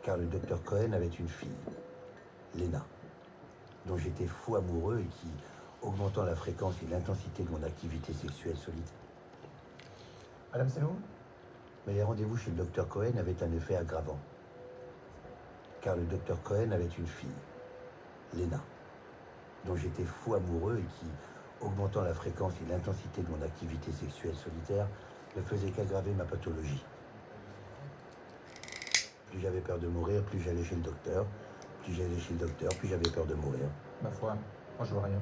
Car le docteur Cohen avait une fille, Léna, dont j'étais fou amoureux et qui, augmentant la fréquence et l'intensité de mon activité sexuelle solitaire. Madame Selou? Mais les rendez-vous chez le docteur Cohen avaient un effet aggravant. Car le docteur Cohen avait une fille, Léna, dont j'étais fou amoureux et qui, augmentant la fréquence et l'intensité de mon activité sexuelle solitaire, ne faisait qu'aggraver ma pathologie. Plus j'avais peur de mourir, plus j'allais chez le docteur. Plus j'allais chez le docteur, plus j'avais peur de mourir. Ma foi, moi je vois rien.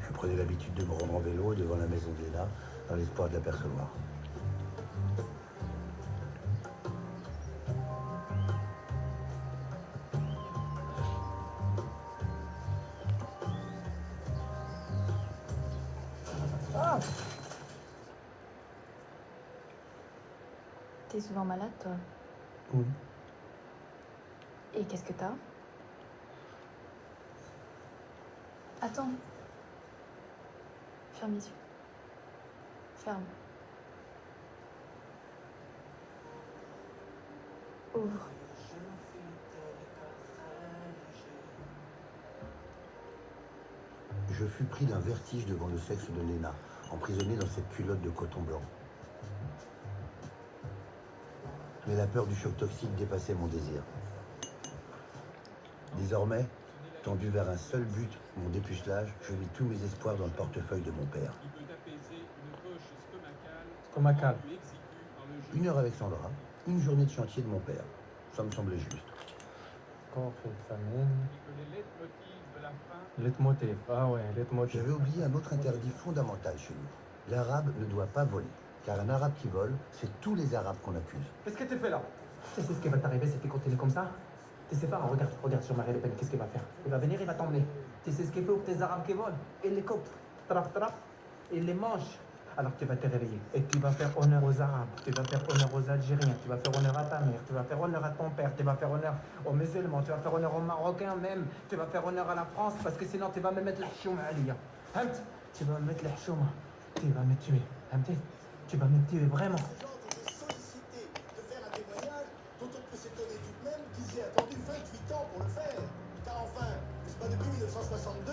Je prenais l'habitude de me rendre en vélo devant la maison de Léna, dans l'espoir de l'apercevoir. Ah! T'es souvent malade, toi? Oui. Et qu'est-ce que t'as? Attends. Ferme les yeux. Ferme. Ouvre. Je fus pris d'un vertige devant le sexe de Léna, emprisonné dans cette culotte de coton blanc. Mais la peur du choc toxique dépassait mon désir. Désormais, tendu vers un seul but, mon dépucelage, je mis tous mes espoirs dans le portefeuille de mon père. Stomacal. 1 heure avec Sandra, une journée de chantier de mon père. Ça me semblait juste. Conflit de famine. Leitmotiv. Ah ouais, leitmotiv. J'avais oublié un autre interdit fondamental chez nous. L'arabe ne doit pas voler. Car un arabe qui vole, c'est tous les arabes qu'on accuse. Qu'est-ce que tu fais là? Tu sais ce qui va t'arriver si tu continues comme ça? Tu sais pas, regarde sur Marine Le Pen, qu'est-ce qu'il va faire? Il va venir, il va t'emmener. Tu sais ce qu'il fait pour tes arabes qui volent? Il les coupe, trap, trap, il les mange. Alors tu vas te réveiller et tu vas faire honneur aux Arabes, tu vas faire honneur aux Algériens, tu vas faire honneur à ta mère, tu vas faire honneur à ton père, tu vas faire honneur aux musulmans, tu vas faire honneur aux Marocains même, tu vas faire honneur à la France parce que sinon tu vas me mettre le chouma Alia. Hamt, tu vas me mettre le chouma, tu vas me tuer. Hamt, tu vas me tuer vraiment. Sollicité de faire un témoignage dont on peut s'étonner tout de même qu'ils aient attendu 28 ans pour le faire. Car enfin, c'est pas depuis 1962,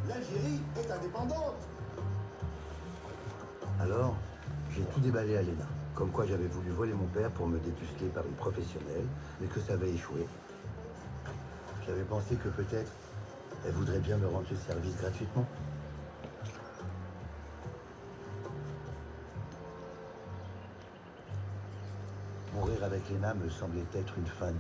l'Algérie est indépendante. Alors, j'ai tout déballé à Léna. Comme quoi j'avais voulu voler mon père pour me dépuceler par une professionnelle, mais que ça avait échoué. J'avais pensé que peut-être elle voudrait bien me rendre ce service gratuitement. Mourir avec Léna me semblait être une fin.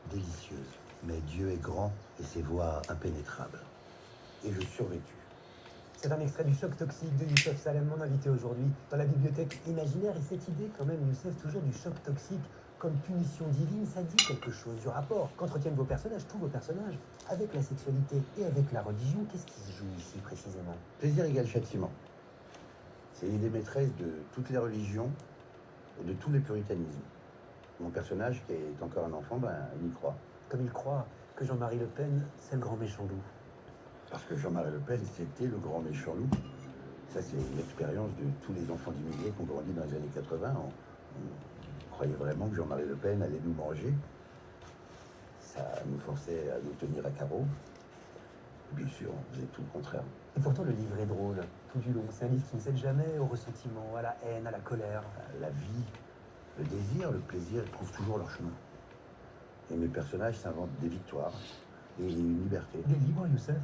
Délicieuse. Mais Dieu est grand et ses voies impénétrables. Et je survécus. C'est un extrait du Choc toxique de Youssef Salem, mon invité aujourd'hui, dans la bibliothèque imaginaire. Et cette idée, quand même, Youssef, toujours du choc toxique comme punition divine, ça dit quelque chose du rapport qu'entretiennent vos personnages, tous vos personnages, avec la sexualité et avec la religion. Qu'est-ce qui se joue ici précisément? Plaisir égale châtiment. C'est l'idée maîtresse de toutes les religions et de tous les puritanismes. Mon personnage, qui est encore un enfant, il y croit. Comme il croit que Jean-Marie Le Pen, c'est le grand méchant loup. Parce que Jean-Marie Le Pen, c'était le grand méchant loup. Ça, c'est l'expérience de tous les enfants d'immigrés qui ont grandi dans les années 80. On croyait vraiment que Jean-Marie Le Pen allait nous manger. Ça nous forçait à nous tenir à carreau. Bien sûr, on faisait tout le contraire. Et pourtant, le livre est drôle, tout du long. C'est un livre qui ne cède jamais au ressentiment, à la haine, à la colère. La vie, le désir, le plaisir, ils trouvent toujours leur chemin. Et mes personnages s'inventent des victoires et une liberté. Il est libre, Youssef?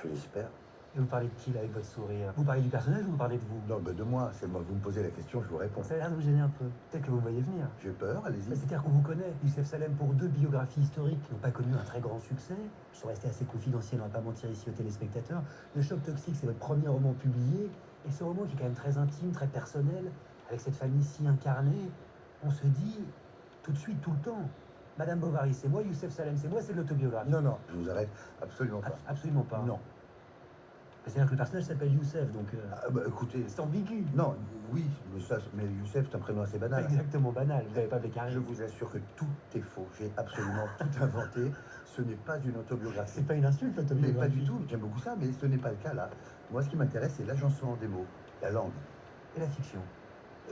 Je l'espère. Et vous parlez de qui, là, avec votre sourire? Vous parlez du personnage ou vous parlez de vous? Non, de moi. C'est moi. Vous me posez la question, je vous réponds. Ça a l'air de vous gêner un peu. Peut-être que vous me voyez venir. J'ai peur, allez-y. C'est-à-dire qu'on vous connaît, Youssef Salem, pour 2 biographies historiques qui n'ont pas connu un très grand succès. Qui sont restées assez confidentielles, on va pas mentir ici aux téléspectateurs. Le Choc toxique, c'est votre premier roman publié. Et ce roman qui est quand même très intime, très personnel, avec cette famille si incarnée, on se dit tout de suite, tout le temps, Madame Bovary, c'est moi, Youssef Salem, c'est moi, c'est de l'autobiographie. Non, non, je vous arrête. Absolument pas. Absolument pas. Non. C'est-à-dire que le personnage s'appelle Youssef, donc... écoutez... C'est ambigu. Non, oui, mais Youssef, c'est un prénom assez banal. Exactement banal, vous n'avez pas bécarré. Je vous assure que tout est faux. J'ai absolument tout inventé. Ce n'est pas une autobiographie. C'est pas une insulte, l'autobiographie. Mais pas du tout, j'aime beaucoup ça, mais ce n'est pas le cas là. Moi, ce qui m'intéresse, c'est l'agencement des mots, la langue. Et la fiction.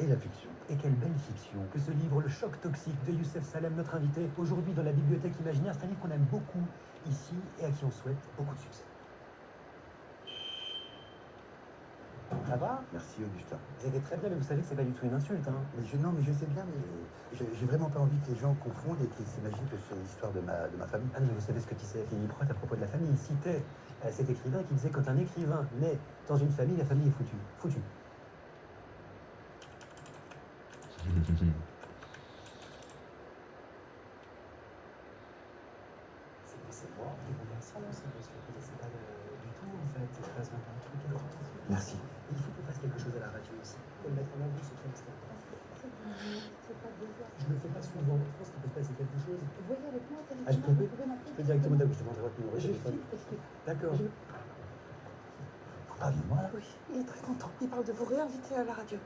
Et la fiction. Et quelle belle fiction que ce livre, Le Choc toxique de Youssef Salem, notre invité, aujourd'hui dans la bibliothèque imaginaire. C'est un livre qu'on aime beaucoup ici et à qui on souhaite beaucoup de succès. Ça va? Merci, Augustin. Vous avez très bien, mais vous savez que c'est pas du tout une insulte, hein. Non, mais je sais bien, mais j'ai vraiment pas envie que les gens confondent et qu'ils s'imaginent que c'est l'histoire de ma famille. Ah non, mais vous savez ce que disait Philippe Roth à propos de la famille. Il citait cet écrivain qui disait quand un écrivain naît dans une famille, la famille est foutue. Foutue. C'est moi qui vous remercie, parce que c'est pas du tout en fait. C'est pas un truc à l'autre. Merci. Il faut qu'on fasse quelque chose à la radio aussi. Il faut le mettre en avant, ce truc. Je le fais pas souvent. Je pense qu'il peut se passer quelque chose. Vous voyez avec moi, Ah, je peux directement d'abord, je demanderai votre numéro de téléphone. D'accord. parler de moi, là? Oui, il est très content. Il parle de vous réinviter à la radio.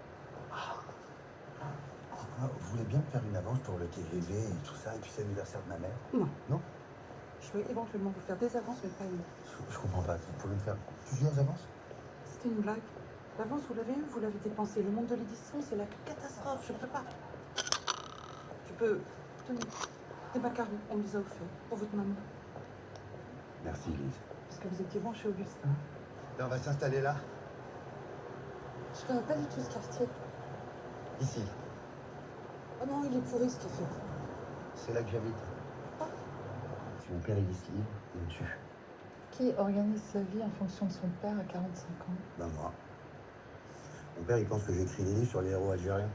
Dites-moi, vous voulez bien me faire une avance pour le TGV et tout ça, et puis c'est l'anniversaire de ma mère? Non. Non? Je peux éventuellement vous faire des avances, mais pas une. Je comprends pas. Vous pouvez me faire plusieurs avances? C'était une blague. L'avance, vous l'avez eue, vous l'avez dépensée. Le monde de l'édition, c'est la catastrophe. Je peux pas. Je peux. Tenez. Des macarons, on les a offerts pour votre maman. Merci, Lise. Parce que vous étiez bon chez Augustin. Là, on va s'installer là? Je connais pas du tout ce quartier. Ici. Oh non, il est pourri ce café. C'est là que j'habite. Si mon père il lit ce livre, il me tue. Qui organise sa vie en fonction de son père à 45 ans? Ben moi. Mon père il pense que j'écris des livres sur les héros algériens.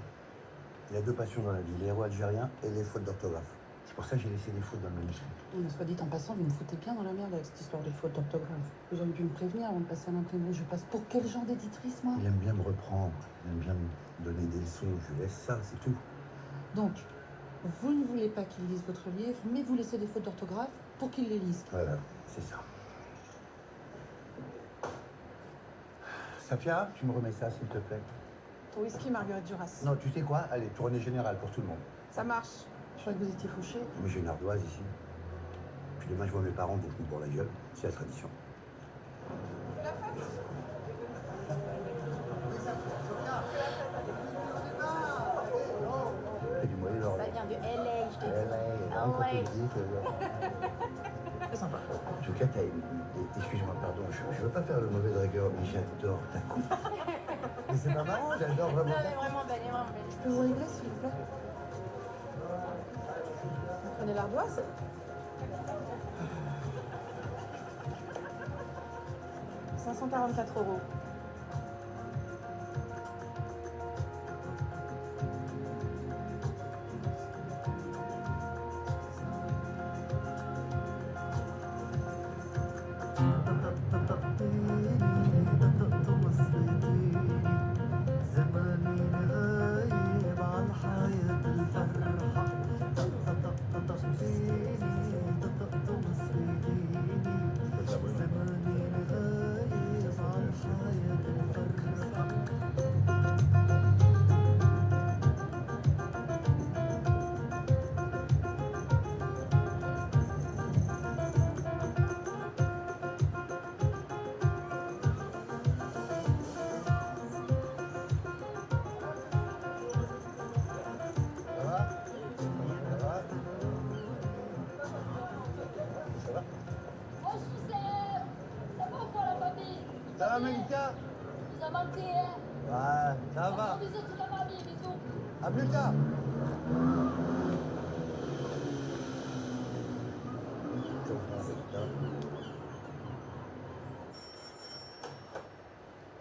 Il a deux passions dans la vie, les héros algériens et les fautes d'orthographe. C'est pour ça que j'ai laissé des fautes dans le manuscrit. Mais soit dit en passant, vous me foutez bien dans la merde avec cette histoire de faute d'orthographe. Vous auriez dû me prévenir avant de passer à l'imprimerie. Je passe pour quel genre d'éditrice, moi? Il aime bien me reprendre, il aime bien me donner des leçons. Je laisse ça, c'est tout. Donc, vous ne voulez pas qu'il lise votre livre, mais vous laissez des fautes d'orthographe pour qu'il les lise. Voilà, c'est ça. Safia, tu me remets ça, s'il te plaît. Ton whisky, Marguerite Duras. Non, tu sais quoi? Allez, tournée générale pour tout le monde. Ça marche. Je croyais que vous étiez fauché. Mais j'ai une ardoise ici. Puis demain, je vois mes parents détenus pour la gueule. C'est la tradition. Et du moyen d'or. Ça vient de LA, je te dis. C'est sympa. En tout cas, excuse-moi, pardon, je veux pas faire le mauvais dragueur, mais j'adore ta coupe. Mais c'est pas marrant, j'adore vraiment. Non, mais vraiment belle, vraiment belle. Je peux vous régler, s'il vous plaît? Vous prenez l'ardoise? « 544 €. Ça va, Malika? Vous a manqué, hein? Ouais, ça va. Bisous toute la famille, bisous. À plus tard.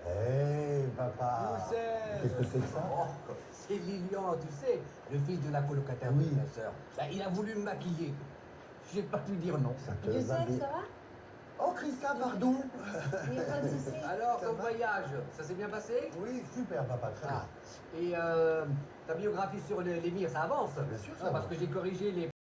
Hey, papa. Qu'est-ce que c'est que ça? C'est Lilian, tu sais, le fils de la colocataire de ma sœur. Bah, il a voulu me maquiller. J'ai pas pu dire non. Ça te va bien. ça va? Oh, Christa, pardon. Il n'y a pas de souci. Alors, ton voyage, ça s'est bien passé? Oui, super, papa, très bien. Et ta biographie sur l'émir, ça avance? Bien sûr, ça Parce avance. que j'ai corrigé les